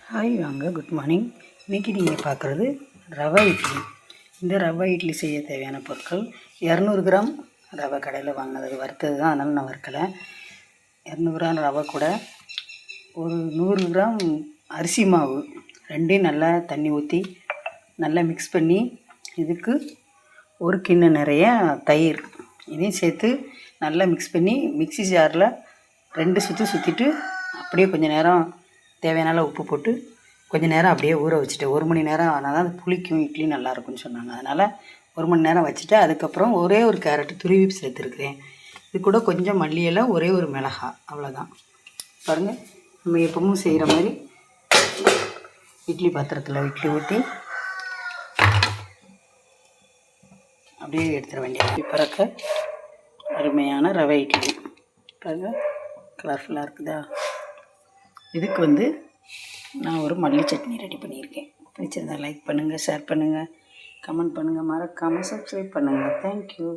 Hi வாங்க, good morning. இன்றைக்கி நீங்கள் பார்க்குறது ரவை இட்லி. இந்த ரவை இட்லி செய்ய தேவையான பொருட்கள் 200 கிராம் ரவை கடையில் வாங்கினது, வறுத்தது தான், அதனால் நான் வறுக்கலை. 200 கிராம் ரவை கூட ஒரு 100 கிராம் அரிசி மாவு, ரெண்டையும் நல்லா தண்ணி ஊற்றி நல்லா மிக்ஸ் பண்ணி, இதுக்கு ஒரு கிண்ணம் நிறைய தயிர், இதையும் சேர்த்து நல்லா மிக்ஸ் பண்ணி மிக்ஸி ஜாரில் 2 சுற்று சுற்றிட்டு அப்படியே கொஞ்சம் நேரம் தேவையான உப்பு போட்டு கொஞ்சம் நேரம் அப்படியே ஊற வச்சுட்டு 1 மணி நேரம் ஆனால் தான் அது புளிக்கும், இட்லி நல்லாயிருக்குன்னு சொன்னாங்க. அதனால் 1 மணி நேரம் வச்சுட்டு அதுக்கப்புறம் ஒரே ஒரு கேரட்டு துருவி சேர்த்துருக்குறேன். இது கூட கொஞ்சம் மல்லி இலை, ஒரே ஒரு மிளகாய், அவ்வளோதான். பாருங்கள், நம்ம எப்பவும் செய்கிற மாதிரி இட்லி பாத்திரத்தில் இட்லி ஊற்றி அப்படியே எடுத்துட வேண்டியது. பறக்க அருமையான ரவை இட்லி பாருங்கள், கலர்ஃபுல்லாக இருக்குதா. இதுக்கு நான் ஒரு மல்லி சட்னி ரெடி பண்ணியிருக்கேன். பிடிச்சிருந்தா லைக் பண்ணுங்கள், ஷேர் பண்ணுங்கள், கமெண்ட் பண்ணுங்கள், மறக்காமல் சப்ஸ்கிரைப் பண்ணுங்கள். தேங்க்யூ.